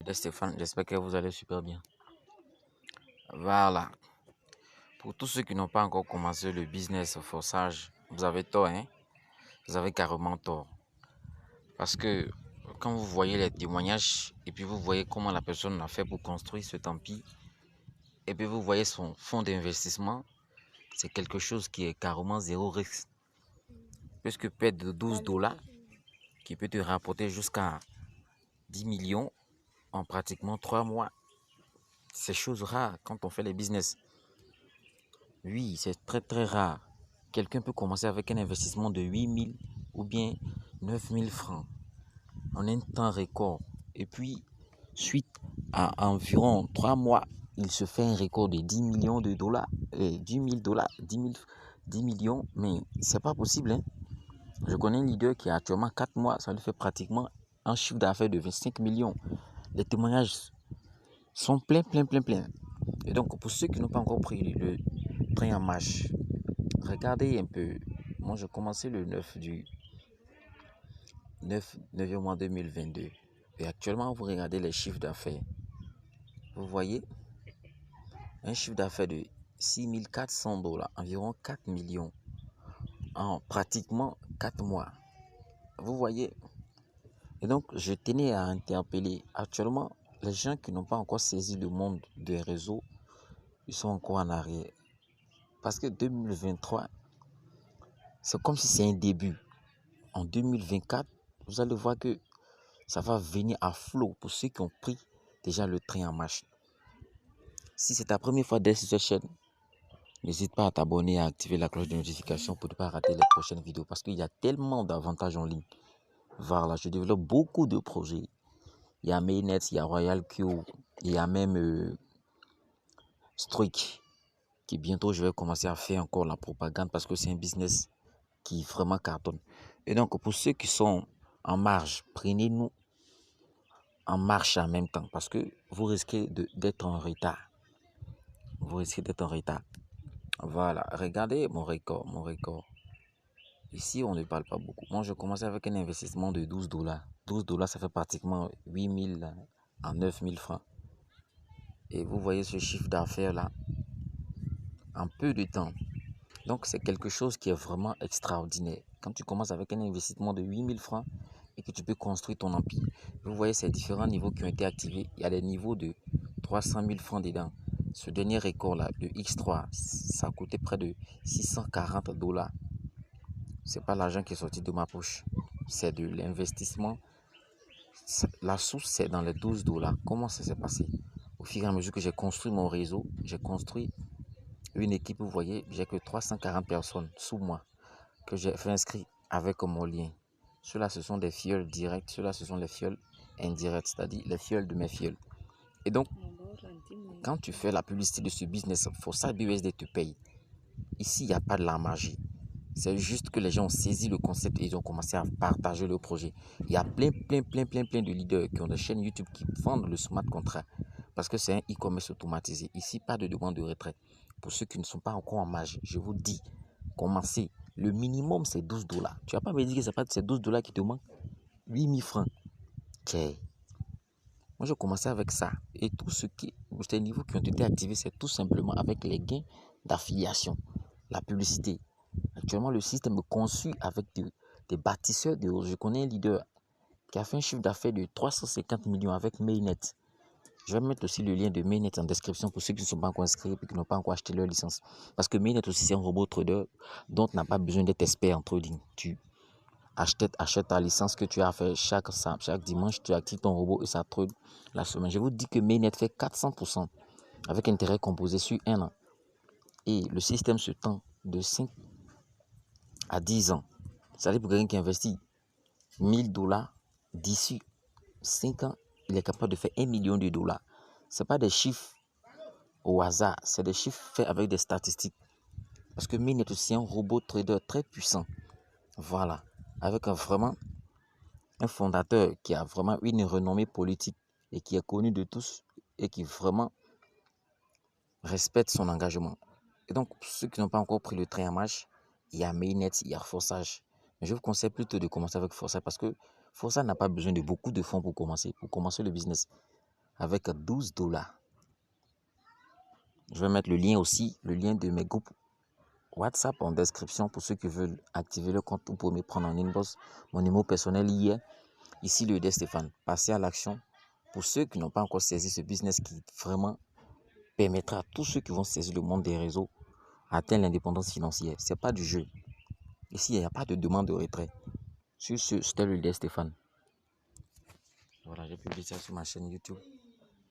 De Stéphane, j'espère que vous allez super bien. Voilà. Pour tous ceux qui n'ont pas encore commencé le business forçage, vous avez tort, hein? Vous avez carrément tort. Parce que quand vous voyez les témoignages et puis vous voyez comment la personne a fait pour construire ce tapis et puis vous voyez son fonds d'investissement, c'est quelque chose qui est carrément zéro risque. Puisque perdre de $12 qui peut te rapporter jusqu'à 10 millions en pratiquement 3 mois, c'est chose rare quand on fait les business. Oui, c'est très très rare. Quelqu'un peut commencer avec un investissement de 8 000 ou bien 9 000 francs en un temps record. Et puis, suite à environ 3 mois, il se fait un record de 10 millions de dollars. Et 10 000 dollars, 10 millions, mais c'est pas possible. Hein? Je connais un leader qui a actuellement 4 mois, ça lui fait pratiquement un chiffre d'affaires de 25 millions. Les témoignages sont pleins. Et donc, pour ceux qui n'ont pas encore pris le train en marche, regardez un peu. Moi, j'ai commencé le 9e mois 2022. Et actuellement, vous regardez les chiffres d'affaires. Vous voyez un chiffre d'affaires de 6 400 $, environ 4 millions, en pratiquement 4 mois. Vous voyez. Et donc, je tenais à interpeller. Actuellement, les gens qui n'ont pas encore saisi le monde des réseaux, ils sont encore en arrière. Parce que 2023, c'est comme si c'est un début. En 2024, vous allez voir que ça va venir à flot pour ceux qui ont pris déjà le train en marche. Si c'est ta première fois d'être sur cette chaîne, n'hésite pas à t'abonner et à activer la cloche de notification pour ne pas rater les prochaines vidéos parce qu'il y a tellement d'avantages en ligne. Voilà, je développe beaucoup de projets. Il y a Mainnet, il y a Royal Q, il y a même Streak, qui bientôt je vais commencer à faire encore la propagande parce que c'est un business qui vraiment cartonne. Et donc, pour ceux qui sont en marge, prenez-nous en marche en même temps parce que vous risquez d'être en retard. Vous risquez d'être en retard. Voilà, regardez mon record, Ici, on ne parle pas beaucoup. Moi, je commençais avec un investissement de 12 $. 12 $, ça fait pratiquement 8 000 à 9 000 francs. Et vous voyez ce chiffre d'affaires là, en peu de temps. Donc, c'est quelque chose qui est vraiment extraordinaire. Quand tu commences avec un investissement de 8 000 francs et que tu peux construire ton empire, vous voyez ces différents niveaux qui ont été activés. Il y a des niveaux de 300 000 francs dedans. Ce dernier record-là, le X3, ça a coûté près de 640 $. C'est pas l'argent qui est sorti de ma poche. C'est de l'investissement. La source, c'est dans les 12 $. Comment ça s'est passé? Au fur et à mesure que j'ai construit mon réseau, j'ai construit une équipe, vous voyez, j'ai que 340 personnes sous moi que j'ai fait inscrire avec mon lien. Ceux-là, ce sont des fioles directs, ceux-là, ce sont les fioles indirects, c'est-à-dire les fioles de mes fioles. Et donc, quand tu fais la publicité de ce business, Forçage BUSD te paye. Ici, il n'y a pas de la magie. C'est juste que les gens ont saisi le concept et ils ont commencé à partager le projet. Il y a plein de leaders qui ont des chaînes YouTube qui vendent le smart contract parce que c'est un e-commerce automatisé. Ici, pas de demande de retrait. Pour ceux qui ne sont pas encore en marge, je vous dis, commencez. Le minimum, c'est 12 $. Tu vas pas me dire que c'est 12 $ qui te manquent. 8 000 francs. Okay. Moi, je commençais avec ça. Et tout ces niveaux qui ont été activés, c'est tout simplement avec les gains d'affiliation, la publicité. Actuellement, le système est conçu avec des bâtisseurs de réseau. Je connais un leader qui a fait un chiffre d'affaires de 350 millions avec Mainnet. Je vais mettre aussi le lien de Mainnet en description pour ceux qui ne sont pas encore inscrits et qui n'ont pas encore acheté leur licence. Parce que Mainnet aussi, c'est un robot trader dont tu n'as pas besoin d'être expert en trading. Tu achètes ta licence que tu as fait chaque dimanche, tu actives ton robot et ça trade la semaine. Je vous dis que Mainnet fait 400% avec intérêt composé sur 1 an. Et le système se tend de 5 à 10 ans. C'est-à-dire pour quelqu'un qui investit 1 000 $ d'ici 5 ans, il est capable de faire 1 million de dollars. Ce n'est pas des chiffres au hasard, c'est des chiffres faits avec des statistiques. Parce que Mainnet est aussi un robot trader très puissant. Voilà. Avec vraiment un fondateur qui a vraiment une renommée politique et qui est connu de tous et qui vraiment respecte son engagement. Et donc, pour ceux qui n'ont pas encore pris le train en marche, il y a Mainnet, il y a Forçage. Mais je vous conseille plutôt de commencer avec Forçage parce que Forçage n'a pas besoin de beaucoup de fonds pour commencer le business. avec 12 $. Je vais mettre le lien aussi, le lien de mes groupes WhatsApp en description pour ceux qui veulent activer le compte. Vous pouvez me prendre en inbox. Mon numéro personnel hier. Ici le Stéphane. Passez à l'action. Pour ceux qui n'ont pas encore saisi ce business qui vraiment permettra à tous ceux qui vont saisir le monde des réseaux à atteindre l'indépendance financière. Ce n'est pas du jeu. Ici, il n'y a pas de demande de retrait. Sur ce, c'était le Stéphane. Voilà, j'ai publié ça sur ma chaîne YouTube.